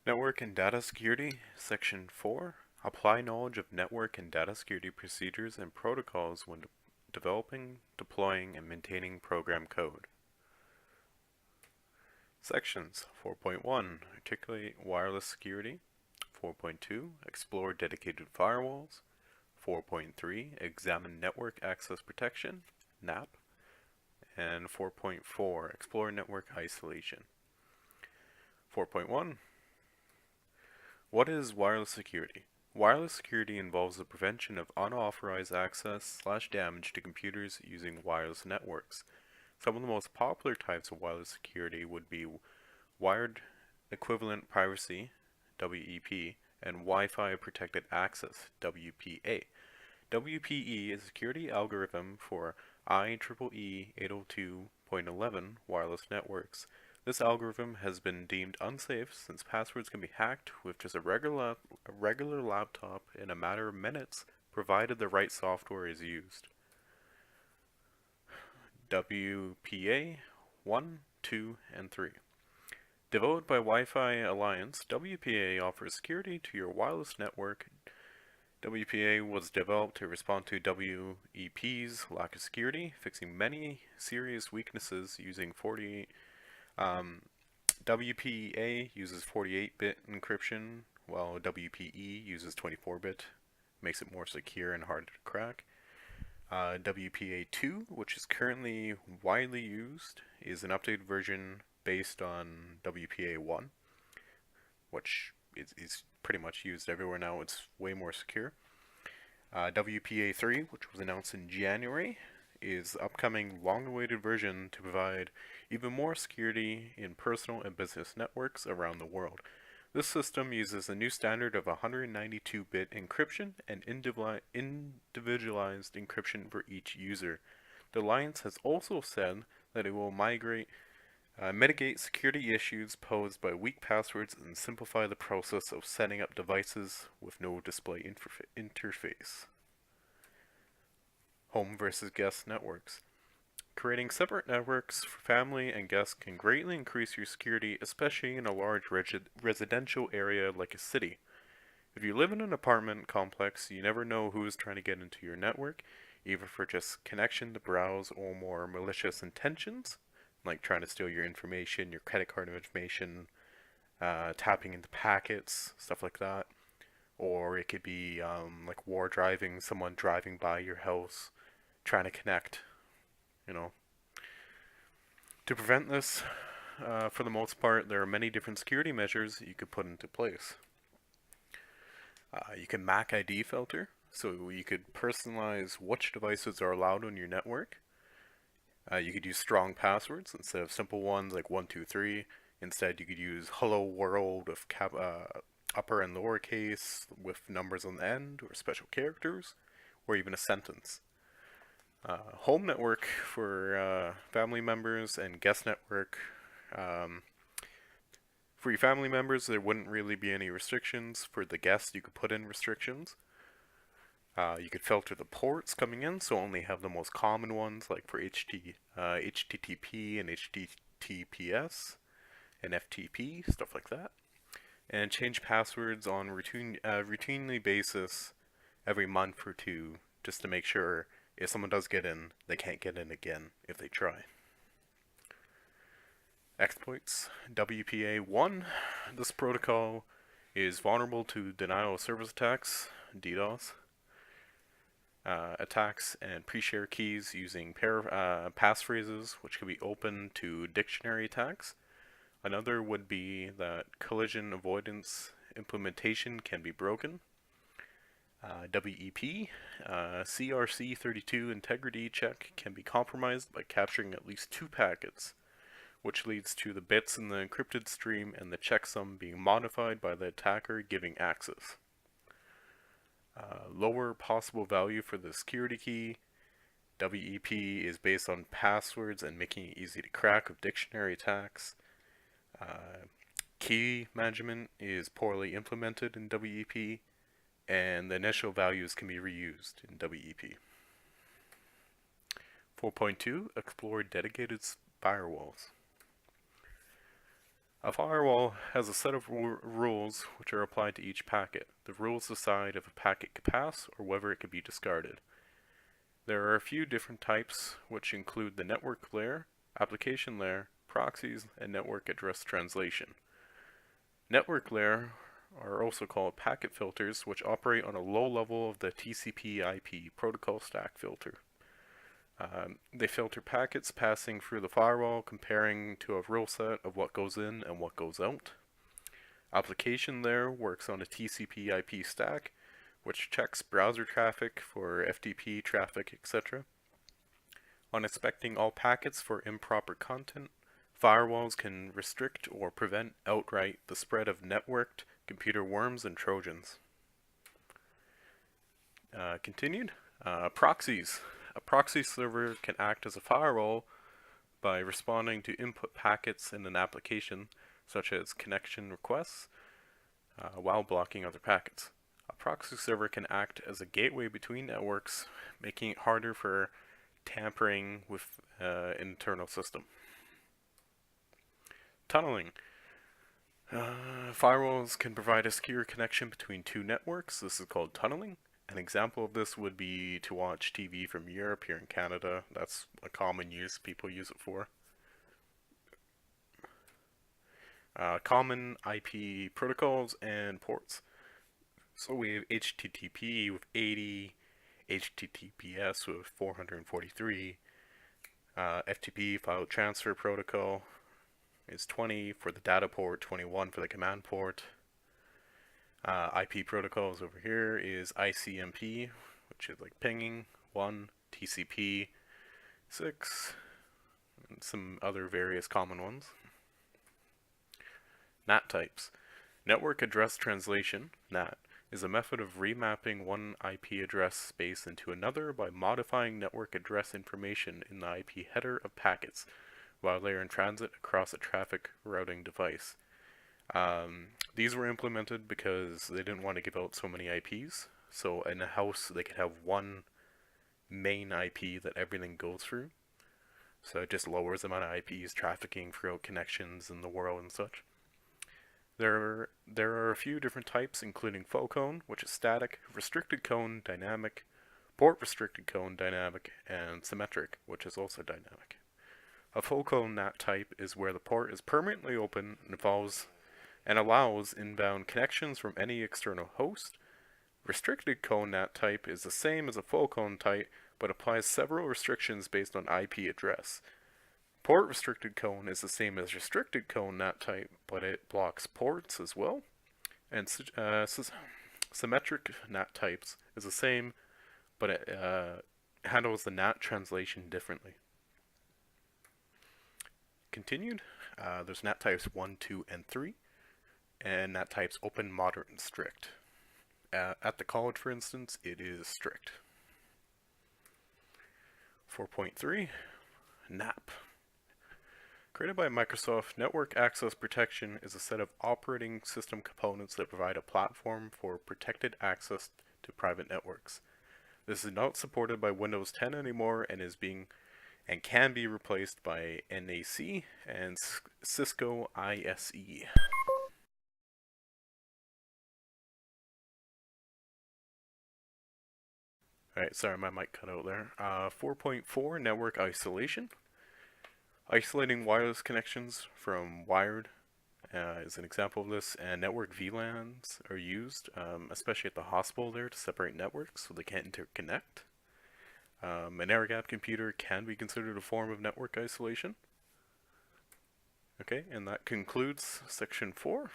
Network and Data Security, Section 4. Apply knowledge of network and data security procedures and protocols when developing, deploying, and maintaining program code. Sections 4.1. Articulate wireless security. 4.2. Explore dedicated firewalls. 4.3. Examine network access protection, NAP. And 4.4. Explore network isolation. 4.1. What is wireless security? Wireless security involves the prevention of unauthorized access/damage to computers using wireless networks. Some of the most popular types of wireless security would be wired equivalent privacy, WEP, and Wi-Fi protected access, WPA. WPE is a security algorithm for IEEE 802.11 wireless networks. This algorithm has been deemed unsafe since passwords can be hacked with just a regular laptop in a matter of minutes, provided the right software is used. WPA 1, 2, and 3. Developed by Wi-Fi Alliance, WPA offers security to your wireless network. WPA was developed to respond to WEP's lack of security, fixing many serious weaknesses using WPA uses 48-bit encryption, while WPE uses 24-bit, makes it more secure and harder to crack. WPA2, which is currently widely used, is an updated version based on WPA1, which is pretty much used everywhere now. It's way more secure. WPA3, which was announced in January, is the upcoming long-awaited version to provide even more security in personal and business networks around the world. This system uses a new standard of 192-bit encryption and individualized encryption for each user. The Alliance has also said that it will mitigate security issues posed by weak passwords and simplify the process of setting up devices with no display interface. Home versus guest networks. Creating separate networks for family and guests can greatly increase your security, especially in a large residential area like a city. If you live in an apartment complex, you never know who is trying to get into your network, either for just connection to browse or more malicious intentions, like trying to steal your information, your credit card information, tapping into packets, stuff like that. Or it could be like war driving, someone driving by your house, trying to connect, you know. To prevent this, for the most part, there are many different security measures you could put into place. You can MAC ID filter, so you could personalize which devices are allowed on your network. You could use strong passwords instead of simple ones like 123. Instead, you could use hello world with upper and lowercase with numbers on the end, or special characters, or even a sentence. Home network for family members, and guest network. For your family members, there wouldn't really be any restrictions. For the guests, you could put in restrictions. You could filter the ports coming in, so only have the most common ones, like for HTTP and HTTPS and FTP, stuff like that. And change passwords on routinely basis every month or two, just to make sure if someone does get in, they can't get in again if they try. Exploits. WPA1. This protocol is vulnerable to denial of service attacks, DDoS, attacks, and pre-share keys using passphrases, which can be open to dictionary attacks. Another would be that collision avoidance implementation can be broken. WEP, CRC32 integrity check can be compromised by capturing at least 2 packets, which leads to the bits in the encrypted stream and the checksum being modified by the attacker giving access. Lower possible value for the security key. WEP is based on passwords and making it easy to crack with dictionary attacks. Key management is poorly implemented in WEP, and the initial values can be reused in WEP. 4.2. Explore dedicated firewalls. A firewall has a set of rules which are applied to each packet. The rules decide if a packet can pass or whether it can be discarded. There are a few different types, which include the network layer, application layer, proxies, and network address translation. Network layer are also called packet filters, which operate on a low level of the TCP/IP protocol stack filter. They filter packets passing through the firewall, comparing to a rule set of what goes in and what goes out. Application layer works on a TCP/IP stack, which checks browser traffic for FTP traffic, etc. On inspecting all packets for improper content, firewalls can restrict or prevent outright the spread of networked computer worms and trojans. Continued. Proxies. A proxy server can act as a firewall by responding to input packets in an application, such as connection requests, while blocking other packets. A proxy server can act as a gateway between networks, making it harder for tampering with internal system. Tunneling. Firewalls can provide a secure connection between two networks. This is called tunneling. An example of this would be to watch TV from Europe here in Canada. That's a common use people use it for. Common IP protocols and ports. So we have HTTP with 80, HTTPS with 443, FTP file transfer protocol is 20 for the data port, 21 for the command port. IP protocols over here is ICMP, which is like pinging, 1, TCP, 6, and some other various common ones. NAT types. Network address translation, NAT, is a method of remapping one IP address space into another by modifying network address information in the IP header of packets while they are in transit across a traffic routing device. These were implemented because they didn't want to give out so many IPs. So in a house, they could have one main IP that everything goes through. So it just lowers the amount of IPs trafficking throughout connections in the world and such. There are a few different types, including full cone, which is static, restricted cone, dynamic, port restricted cone, dynamic, and symmetric, which is also dynamic. A full cone NAT type is where the port is permanently open and allows inbound connections from any external host. Restricted cone NAT type is the same as a full cone type, but applies several restrictions based on IP address. Port restricted cone is the same as restricted cone NAT type, but it blocks ports as well. And symmetric NAT types is the same, but it handles the NAT translation differently. Continued. There's NAT types 1, 2, and 3. And NAT types open, moderate, and strict. At the college, for instance, it is strict. 4.3, NAP. Created by Microsoft, Network Access Protection is a set of operating system components that provide a platform for protected access to private networks. This is not supported by Windows 10 anymore and can be replaced by NAC and Cisco ISE. Alright, sorry, my mic cut out there. 4.4, Network Isolation. Isolating wireless connections from wired is an example of this, and network VLANs are used, especially at the hospital there, to separate networks so they can't interconnect. An air-gapped computer can be considered a form of network isolation. Okay, and that concludes section 4.